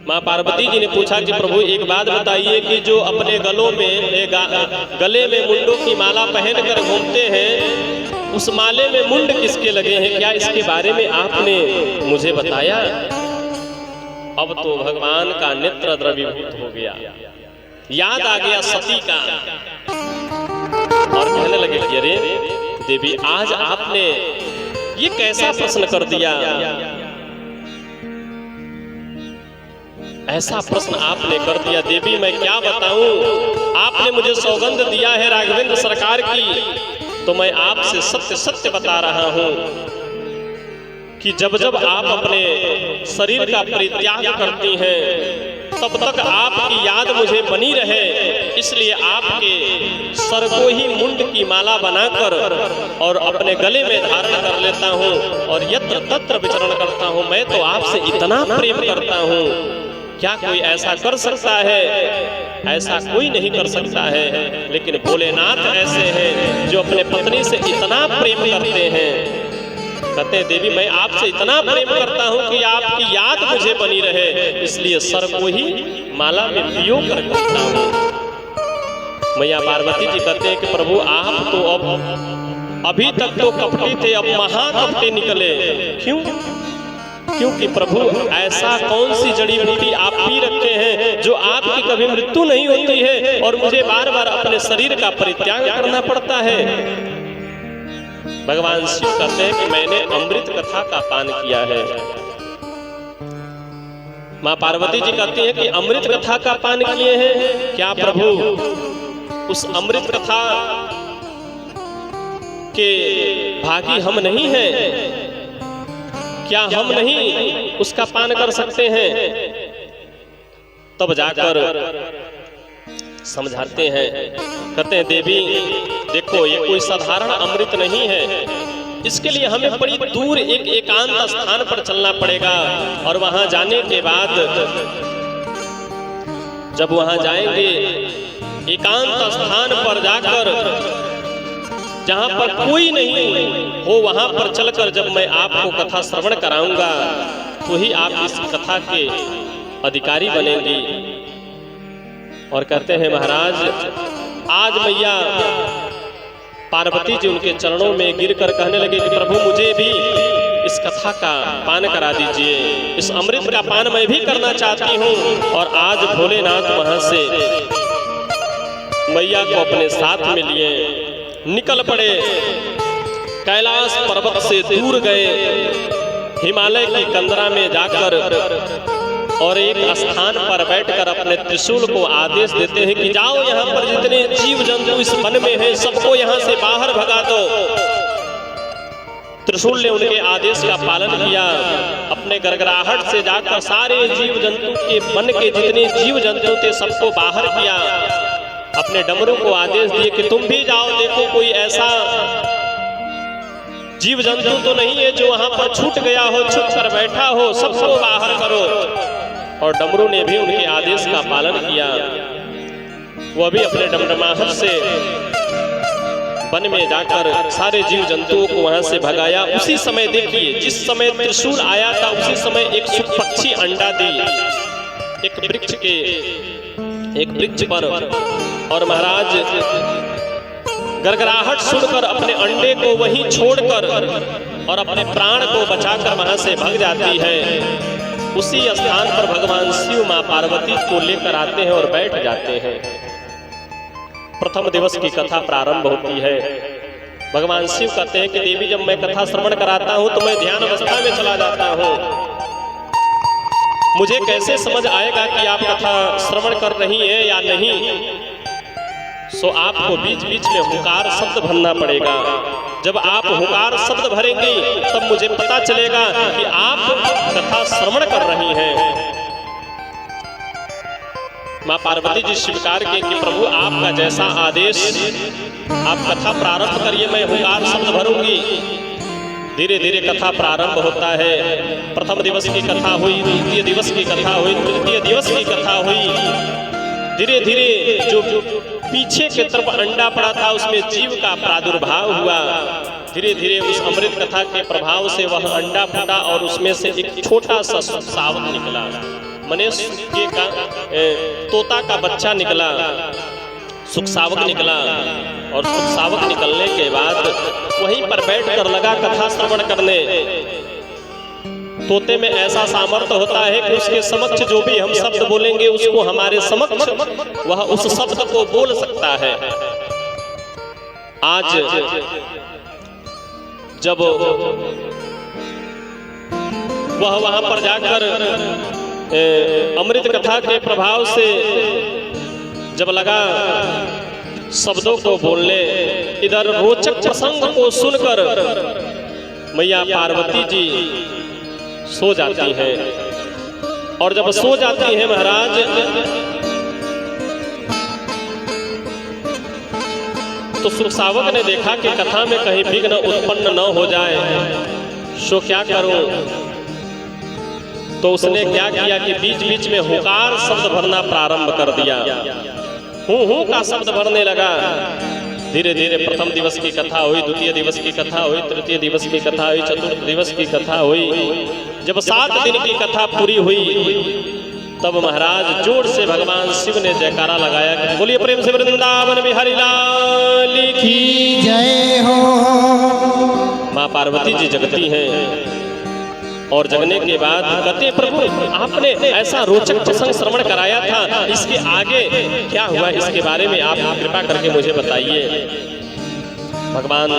माँ पार्वती जी ने पूछा कि प्रभु एक बात बताइए कि जो अपने गले में मुंडों की माला पहनकर घूमते हैं, उस माले में मुंड किसके लगे हैं? क्या इसके बारे में आपने मुझे बताया? अब तो भगवान का नेत्र द्रवीभूत हो गया, याद आ गया सती का, और कहने लगे कि अरे देवी, आज आपने ये कैसा प्रश्न कर दिया? ऐसा प्रश्न आपने कर दिया देवी, मैं क्या बताऊं? आपने मुझे सौगंध दिया है राघवेंद्र सरकार की, तो मैं आपसे सत्य सत्य बता रहा हूं कि जब जब आप अपने शरीर का परित्याग करती हैं, तब तक आपकी याद मुझे बनी रहे, इसलिए आपके सर को ही मुंड की माला बनाकर और अपने गले में धारण कर लेता हूं और यत्र तत्र विचरण करता हूं। मैं तो आपसे इतना प्रेम करता हूं, क्या कोई ऐसा कर सकता है? ऐसा कोई नहीं कर सकता है, लेकिन भोलेनाथ ऐसे हैं जो अपने पत्नी से इतना प्रेम करते हैं। कहते हैं देवी, मैं आपसे इतना प्रेम करता हूं कि आपकी याद मुझे बनी रहे, इसलिए सर को ही माला में पियो कर करता हूं। मैया पार्वती जी कहते हैं कि प्रभु आप तो अब अभी तक तो कपटी थे, अब महाकपटी निकले। क्यों? क्योंकि प्रभु ऐसा कौन सी जड़ी बूटी आप पी रखे हैं जो आपकी कभी मृत्यु नहीं होती है और मुझे बार बार अपने शरीर का परित्याग करना पड़ता है? भगवान शिव कहते हैं कि मैंने अमृत कथा का पान किया है। माँ पार्वती जी कहती हैं कि अमृत कथा का पान किए हैं। क्या प्रभु उस अमृत कथा के भागी हम नहीं हैं? क्या हम नहीं उसका पान कर सकते हैं? तब जाकर समझाते हैं, कहते हैं देवी देखो, ये कोई साधारण अमृत नहीं है, इसके लिए हमें बड़ी दूर एक एकांत स्थान पर चलना पड़ेगा, और वहां जाने के बाद जब वहां जाएंगे एकांत स्थान पर जाकर जहां पर कोई नहीं हो, वहां पर चलकर जब मैं आपको कथा श्रवण कराऊंगा तो ही आप इस कथा के अधिकारी बनेंगी। और कहते हैं महाराज, आज मैया पार्वती जी उनके चरणों में गिरकर कहने लगे कि प्रभु मुझे भी इस कथा का पान करा दीजिए, इस अमृत का पान मैं भी करना चाहती हूँ। और आज भोलेनाथ वहां से मैया को अपने साथ में लिए निकल पड़े, कैलाश पर्वत से दूर गए, हिमालय की कंदरा में जाकर और एक स्थान पर बैठकर अपने त्रिशूल को आदेश देते हैं कि जाओ, यहाँ पर जितने जीव जंतु इस वन में हैं सबको यहाँ से बाहर भगा दो। त्रिशूल ने उनके आदेश का पालन किया, अपने गड़गड़ाहट से जाकर सारे जीव जंतु के वन के जितने जीव जंतु थे सबको बाहर किया। अपने डमरू को आदेश दिए कि तुम भी जाओ, देखो कोई ऐसा जीव जंतु तो नहीं है जो वहां पर छूट गया हो, छुप कर बैठा हो, सबको बाहर करो। और डमरू ने भी उनके आदेश का पालन किया, वह भी अपने डमडमाहट से वन में जाकर सारे जीव जंतुओं को वहां से भगाया। उसी समय देखिए, जिस समय त्रिशूल आया था उसी समय एक सुख पक्षी अंडा दी एक वृक्ष पर, और महाराज गड़गड़ाहट सुनकर अपने अंडे को वहीं छोड़कर और अपने प्राण को बचाकर वहां से भाग जाती है। उसी स्थान पर भगवान शिव मां पार्वती को लेकर आते हैं और बैठ जाते हैं। प्रथम दिवस की कथा प्रारंभ होती है। भगवान शिव कहते हैं कि देवी, जब मैं कथा श्रवण कराता हूं तो मैं ध्यान अवस्था में चला जाता हूं, मुझे कैसे समझ आएगा कि आप कथा श्रवण कर रही हैं या नहीं? सो आपको बीच बीच में हुंकार शब्द भरना पड़ेगा। जब आप हुंकार शब्द भरेंगे तब मुझे पता चलेगा कि आप कथा श्रवण कर रही हैं। मां पार्वती जी स्वीकार किए कि प्रभु आपका जैसा आदेश, आप कथा प्रारंभ करिए, मैं हुंकार शब्द भरूंगी। धीरे धीरे कथा प्रारंभ होता है। प्रथम दिवस की कथा हुई, द्वितीय दिवस की कथा हुई, तृतीय दिवस की कथा हुई। धीरे धीरे जो पीछे के तरफ अंडा पड़ा था उसमें जीव का प्रादुर्भाव हुआ। धीरे धीरे उस अमृत कथा के प्रभाव से वह अंडा फटा और उसमें से एक छोटा सा सावक निकला। मनेश के तोता का बच्चा निकला, सुखसावक निकला, और सुखसावक निकलने के बाद वहीं पर बैठकर लगा कथा श्रवण करने। तोते में ऐसा सामर्थ्य होता है कि उसके समक्ष जो भी हम शब्द बोलेंगे उसको हमारे समक्ष वह उस शब्द को बोल सकता है। आज जब वह वहां पर जाकर अमृत कथा के प्रभाव से जब लगा शब्दों को बोलने, इधर रोचक प्रसंग को सुनकर मैया पार्वती जी सो जाती हैं। और जब सो जाती हैं महाराज, तो सुखसावक ने देखा कि कथा में कहीं विघ्न उत्पन्न न हो जाए, सो क्या करूं। तो उसने क्या किया कि बीच बीच में हुकार शब्द भरना प्रारंभ कर दिया। हूं का शब्द भरने लगा। धीरे धीरे प्रथम दिवस की कथा हुई, द्वितीय दिवस की कथा हुई, तृतीय दिवस की कथा हुई, चतुर्थ दिवस की कथा हुई। जब 7 दिन की कथा पूरी हुई तब महाराज जोर से भगवान शिव ने जयकारा लगाया कि बोलिए प्रेम से वृंदावन बिहारी लाल की जय हो। माँ पार्वती जी जगती हैं और जगने के बाद कहते प्रभु आपने ऐसा रोचक प्रसंग श्रवण कराया था, इसके आगे क्या हुआ, इसके बारे में आप कृपा करके मुझे बताइए। भगवान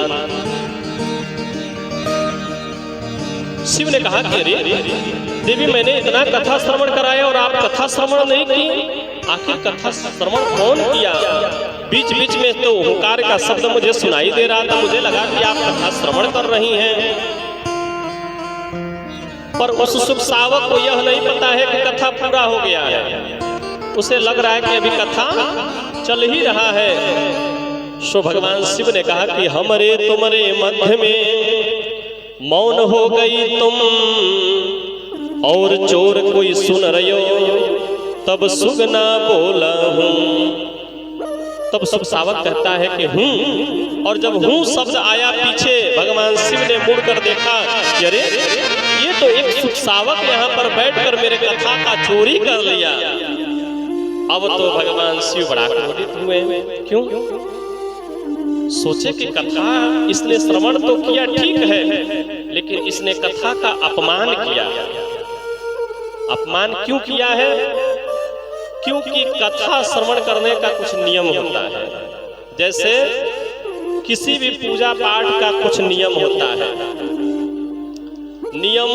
शिव ने कहा कि अरे देवी मैंने इतना कथा श्रवण कराया और आप कथा श्रवण नहीं की, आखिर कथा श्रवण कौन किया? बीच बीच में तो हुंकार का शब्द मुझे सुनाई दे रहा था, मुझे लगा कि आप कथा श्रवण कर रही हैं, पर उस सुखसावक को यह नहीं पता है कि कथा पूरा हो गया है। उसे लग रहा है कि अभी कथा चल ही रहा है। सो भगवान शिव ने कहा कि हमरे तुमरे मध्य में मौन हो गई तुम, और चोर कोई सुन रहे हो तब सुगना बोला हूं। तब सुखसावक कहता है कि हूं, और जब हूं शब्द आया पीछे भगवान शिव ने मुड़कर देखा कि अरे ये तो एक सुखसावक यहाँ पर बैठकर मेरे कथा का चोरी कर लिया। अब तो भगवान शिव बड़ा क्रोधित हुए। क्यों? सोचे कि कथा इसने श्रवण तो किया ठीक है, लेकिन इसने कथा का अपमान किया। अपमान क्यों किया है? क्योंकि कथा श्रवण करने का कुछ नियम होता है। जैसे किसी भी पूजा पाठ का कुछ नियम होता है। नियम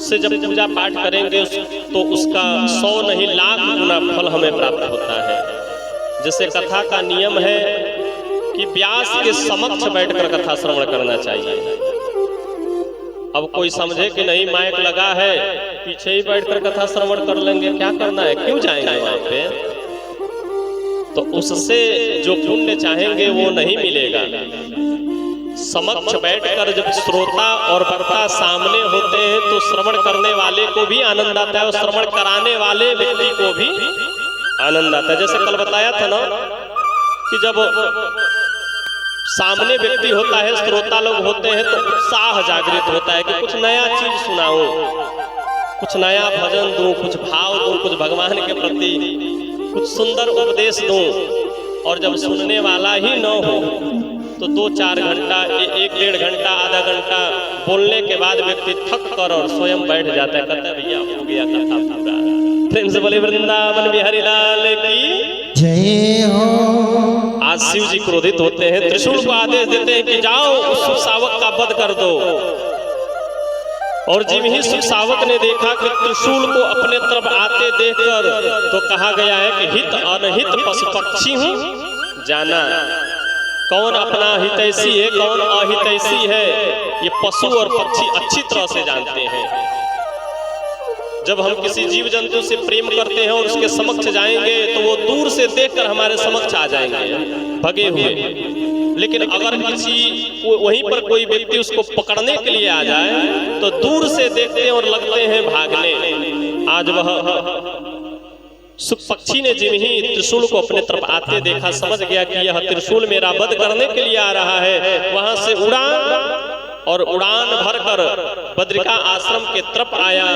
से जब पूजा पाठ करेंगे तो उसका 100 नहीं लाख गुना फल हमें प्राप्त होता है। जैसे कथा का नियम है कि व्यास के समक्ष बैठकर कथा श्रवण करना चाहिए। अब कोई समझे कि नहीं माइक लगा है, पीछे ही बैठकर कथा श्रवण कर लेंगे, क्या करना है, क्यों जाएंगे वहां पे? तो उससे जो पुण्य चाहेंगे वो नहीं मिलेगा। समक्ष बैठकर जब श्रोता और वक्ता सामने होते हैं तो श्रवण करने वाले को भी आनंद आता है और श्रवण कराने वाले व्यक्ति को भी आनंद आता है। जैसे कल बताया था ना कि जब सामने व्यक्ति होता है, श्रोता लोग होते हैं, तो उत्साह जागृत होता है कि कुछ नया चीज सुनाऊं, कुछ नया भजन दूं, कुछ भाव दूं, कुछ भगवान के प्रति कुछ सुंदर उपदेश दूं। और जब सुनने वाला ही न हो तो 2-4 घंटा, 1-1.5 घंटा, आधा घंटा बोलने के बाद व्यक्ति थक कर और स्वयं बैठ जाता है, कहता है भैया हो गया कथा पूरा। प्रेम से बोले वृंदावन बिहारी लाल की जय हो। आज शिव जी क्रोधित होते हैं, त्रिशूल को आदेश देते हैं कि जाओ उस सुखसावक का वध कर दो। और जिम ही सुखसावक ने देखा कि त्रिशूल को अपने तरफ आते देखकर तो कहा गया है कि हित अनहित पशु पक्षी हूं जाना। कौन अपना हितैषी है, कौन अहितैषी है, ये पशु और पक्षी अच्छी तरह से जानते हैं। जब हम किसी जीव जंतु से प्रेम करते हैं और उसके समक्ष जाएंगे तो वो दूर से देखकर हमारे समक्ष आ जाएंगे भगे हुए। लेकिन अगर किसी वहीं पर कोई व्यक्ति उसको पकड़ने के लिए आ जाए तो दूर से देखते हैं और लगते हैं भागने। आज वह सुख पक्षी ने जिन ही त्रिशूल को अपने तरफ आते देखा, समझ गया कि यह त्रिशूल मेरा वध करने के लिए आ रहा है। वहां से उड़ान और उड़ान भरकर बद्रिका आश्रम के तरफ आया।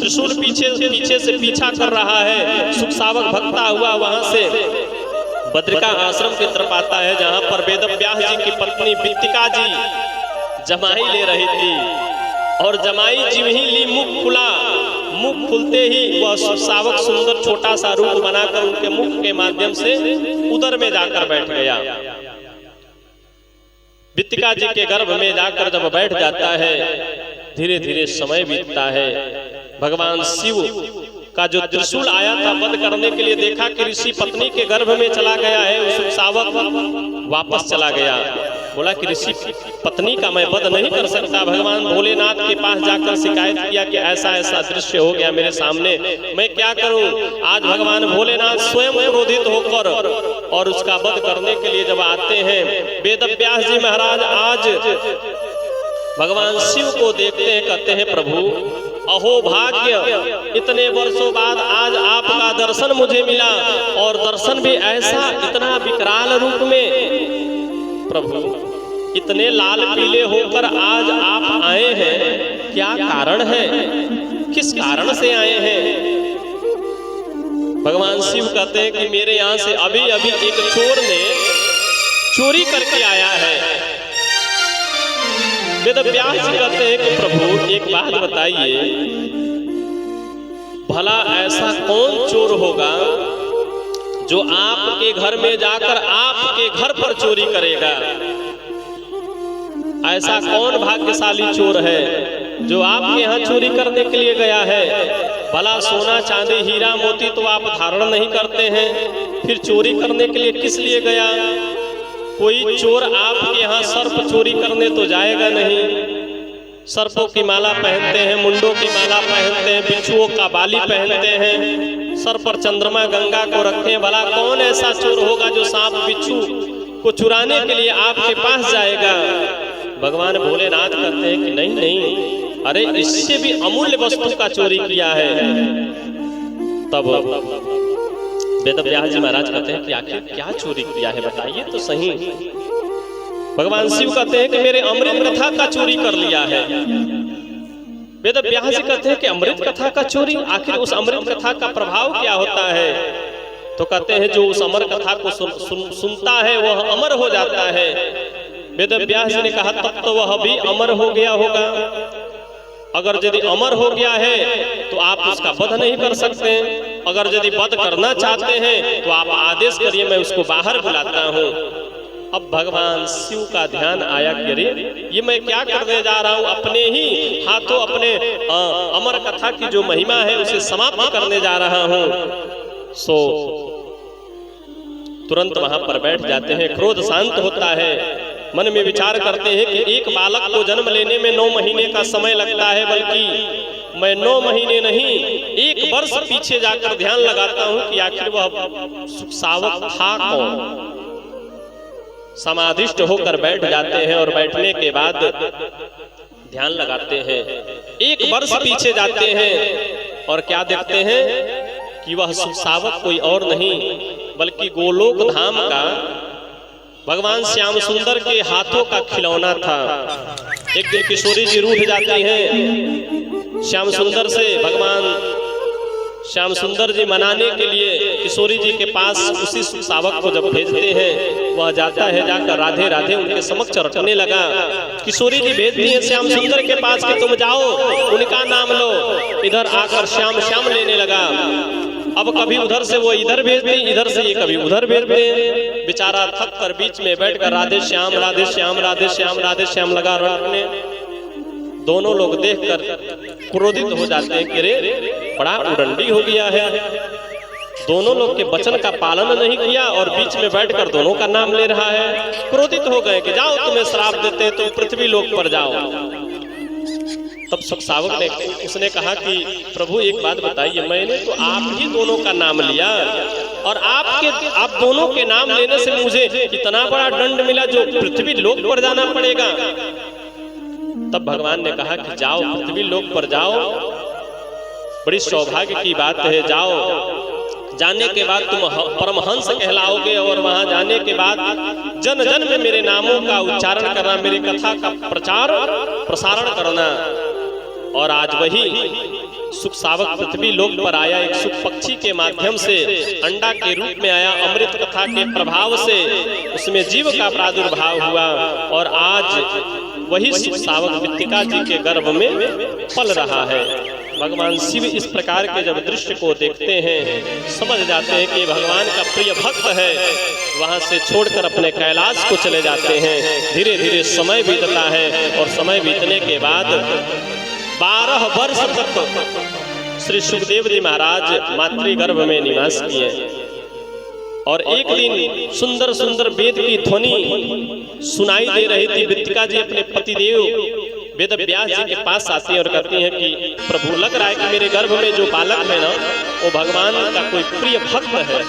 त्रिशूल पीछे से पीछा कर रहा है। सुखसावक भगता हुआ वहां से बद्रिका आश्रम की तरफ आता है, जहां पर वेदव्यास जी की पत्नी बित्तिका जी जमाई ले रही थी। और जमाई जीव ही ली मुख खुला, मुख खुलते ही वह सुखसावक सुंदर छोटा सा रूप बनाकर उनके मुख के माध्यम से उदर में जाकर बैठ गया। बित्तिका जी के गर्भ में जाकर जब बैठ जाता है, धीरे धीरे समय बीतता है। भगवान शिव का जो त्रिशूल आया था वध करने के लिए, देखा कि ऋषि पत्नी के गर्भ में चला गया है। सुखसावक वापस चला गया, बोला कि ऋषि पत्नी का मैं वध नहीं कर सकता। भगवान भोलेनाथ के पास जाकर शिकायत किया कि ऐसा ऐसा दृश्य हो गया मेरे सामने, मैं क्या करूं। आज भगवान भोलेनाथ स्वयं क्रोधित होकर और उसका वध करने के लिए जब आते हैं, वेदव्यास जी महाराज आज भगवान शिव को देखते हैं, कहते हैं प्रभु अहो भाग्य, इतने वर्षों बाद आज आपका दर्शन मुझे मिला, और दर्शन भी ऐसा इतना विकराल रूप में। प्रभु इतने लाल पीले होकर आज आप आए हैं, क्या कारण है, किस कारण से आए हैं। भगवान शिव कहते हैं कि मेरे यहाँ से अभी अभी एक चोर ने चोरी करके आया है। वेदव्यास जी कहते हैं कि प्रभु एक बात बताइए, भला ऐसा कौन चोर होगा जो आपके घर में जाकर आपके घर पर चोरी करेगा। ऐसा कौन भाग्यशाली चोर है जो आपके यहाँ चोरी करने के लिए गया है। भला सोना चांदी हीरा मोती तो आप धारण नहीं करते हैं, फिर चोरी करने के लिए किस लिए गया। कोई चोर आपके यहाँ सर्प चोरी करने तो जाएगा नहीं। सर्पों की माला पहनते हैं, मुंडों की माला पहनते हैं, बिच्छुओं का बाली पहनते हैं, सर पर चंद्रमा गंगा को रखते हैं। भला कौन ऐसा चोर होगा जो सांप बिच्छू को चुराने के लिए आपके पास जाएगा। भगवान भोलेनाथ कहते हैं कि नहीं नहीं, अरे इससे भी अमूल्य वस्तु का चोरी किया है। तब वेदव्यास जी महाराज कहते हैं कि आखिर क्या चोरी किया है, बताइए तो सही। भगवान शिव कहते हैं कि मेरे अमृत कथा का चोरी कर लिया है। वेदव्यास जी कहते हैं कि अमृत कथा का चोरी, आखिर उस अमृत कथा का प्रभाव क्या होता है। तो कहते हैं जो उस अमर कथा को सुनता है वह अमर हो जाता है। वेदव्यास जी ने कहा तब तो वह भी अमर हो गया होगा। अगर यदि अमर हो गया है तो आप उसका वध नहीं कर सकते। अगर यदि वध करना चाहते हैं तो आप आदेश करिए, मैं उसको बाहर बुलाता हूँ। अब भगवान शिव का ध्यान आया कि अरे ये मैं क्या करने जा रहा हूँ, अपने ही हाथों अपने अमर कथा की जो महिमा है उसे समाप्त करने जा रहा हूँ। सो तुरंत वहां पर बैठ जाते हैं, क्रोध शांत होता है। मन में विचार करते हैं कि एक बालक को जन्म लेने में 9 महीने का समय लगता है, बल्कि मैं 9 महीने नहीं 1 वर्ष पीछे जाकर ध्यान लगाता हूं कि आखिर वह सुखसावक था कौन। समाधिष्ट होकर बैठ जाते हैं और बैठने के बाद ध्यान लगाते हैं। 1 वर्ष पीछे जाते हैं और क्या देखते हैं कि वह सुखसावक कोई और नहीं बल्कि गोलोक धाम का भगवान श्याम सुंदर के हाथों का खिलौना था। एक दिन किशोरी जी रूठ जाती हैं श्याम सुंदर से। भगवान श्याम सुंदर जी मनाने के लिए किशोरी जी के पास उसी सुखसावक को जब भेजते हैं, वह जाता है, जाकर राधे राधे उनके समक्ष रटने लगा। किशोरी जी भेजती हैं श्याम सुंदर के पास कि तुम जाओ उनका नाम लो। इधर आकर श्याम श्याम लेने लगा। अब कभी उधर से वो इधर भेजते, इधर से ये कभी उधर भेजते। बेचारा थक कर बीच में बैठकर राधे श्याम राधे श्याम राधे श्याम राधे श्याम लगा रटने। दोनों लोग देखकर क्रोधित हो जाते हैं कि रे बड़ा उडंडी हो गया है, दोनों लोग के वचन का पालन नहीं किया और बीच में बैठकर दोनों का नाम ले रहा है। क्रोधित हो गए कि जाओ तुम्हें श्राप देते हैं, तुम पृथ्वी लोक पर जाओ। तब सुखसावक ने उसने कहा कि प्रभु एक बात बताइए, मैंने तो आप ही दोनों का नाम लिया और आप दोनों के नाम लेने से मुझे इतना बड़ा दंड मिला जो पृथ्वी लोक पर जाना पड़ेगा। तब भगवान ने कहा कि जाओ पृथ्वी लोक पर जाओ, बड़ी सौभाग्य की बात है, जाओ। जाने के बाद तुम परमहंस कहलाओगे और वहां जाने के बाद जन जन में मेरे नामों का उच्चारण करना, मेरी कथा का प्रचार प्रसारण करना। और आज वही सुख सावक पृथ्वी लोक पर आया, एक सुख पक्षी के माध्यम से अंडा के रूप में आया, अमृत कथा के प्रभाव से उसमें जीव का प्रादुर्भाव हुआ और आज वही सुख सावक मृत्तिका जी के गर्भ में पल रहा है। भगवान शिव इस प्रकार के जब दृश्य को देखते हैं समझ जाते हैं कि भगवान का प्रिय भक्त है, वहां से छोड़कर अपने कैलाश को चले जाते हैं। धीरे धीरे समय बीतता है और समय बीतने के बाद 12 वर्ष तक श्री सुखदेव जी महाराज मातृगर्भ में निवास किए और एक दिन सुंदर सुंदर वेद की ध्वनि सुनाई दे रही थी। मृत्तिका जी अपने पतिदेव वेद व्यास जी के पास आती हैं और कहती हैं कि प्रभु, लग रहा है कि मेरे गर्भ में जो बालक है ना वो भगवान का कोई प्रिय भक्त है।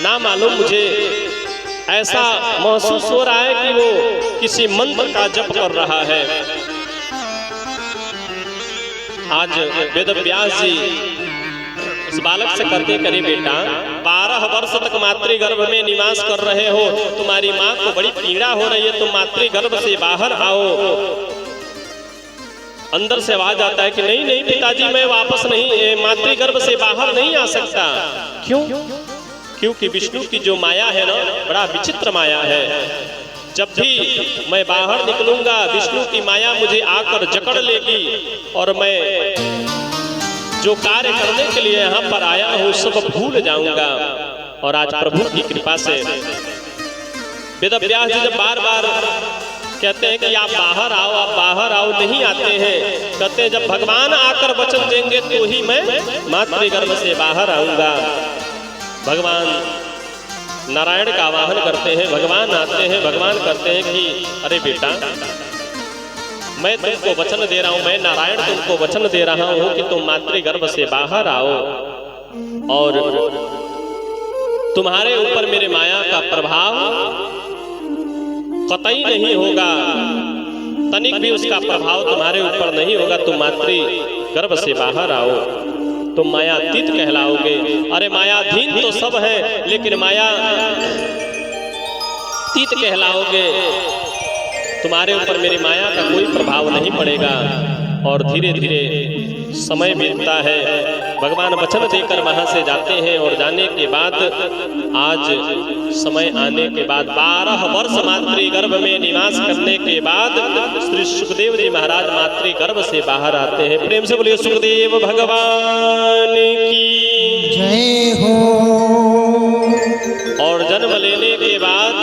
ना मालूम मुझे ऐसा महसूस हो रहा है कि वो किसी मंत्र का जप कर रहा है। आज वेद व्यास जी इस बालक से कहते, करे बेटा 12 वर्ष तक मातृगर्भ में निवास कर रहे हो, तुम्हारी माँ को बड़ी पीड़ा हो रही है, तुम मातृगर्भ से बाहर आओ। अंदर से आवाज आता है कि नहीं नहीं पिताजी, मैं वापस नहीं, मातृगर्भ से बाहर नहीं आ सकता। क्यों? क्योंकि विष्णु की जो माया है ना, बड़ा विचित्र माया है। जब भी मैं बाहर निकलूंगा विष्णु की माया मुझे आकर जकड़ लेगी और मैं जो कार्य करने के लिए यहाँ पर आया हूँ सब भूल जाऊंगा। और आज प्रभु की कृपा से वेद व्यास जी जब बार बार कहते हैं कि आप बाहर आओ, नहीं आते हैं। कहते हैं जब भगवान आकर वचन देंगे तो ही मैं मातृगर्भ से बाहर आऊंगा। भगवान नारायण का आवाहन करते हैं, भगवान आते हैं, भगवान कहते हैं कि अरे बेटा, मैं तुमको वचन दे रहा हूं, मैं नारायण तुमको वचन दे रहा हूं कि तुम मातृगर्भ से बाहर आओ और तुम्हारे ऊपर मेरे माया का प्रभाव कतई नहीं होगा, तनिक भी उसका प्रभाव तुम्हारे ऊपर नहीं होगा। तुम मातृगर्भ से बाहर आओ, तुम मायातीत कहलाओगे। अरे मायाधीन तो सब है लेकिन मायातीत कहलाओगे, तुम्हारे ऊपर मेरी माया का कोई प्रभाव नहीं पड़ेगा। और धीरे धीरे समय बीतता है, भगवान वचन देकर वहां से जाते हैं और जाने के बाद आज समय आने के बाद 12 वर्ष मातृगर्भ में निवास करने के बाद श्री सुखदेव जी महाराज मातृगर्भ से बाहर आते हैं। प्रेम से बोलिए सुखदेव भगवान की जय हो। और जन्म लेने के बाद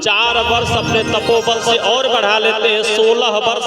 4 वर्ष अपने तपोबल से और बढ़ा लेते हैं, 16 वर्ष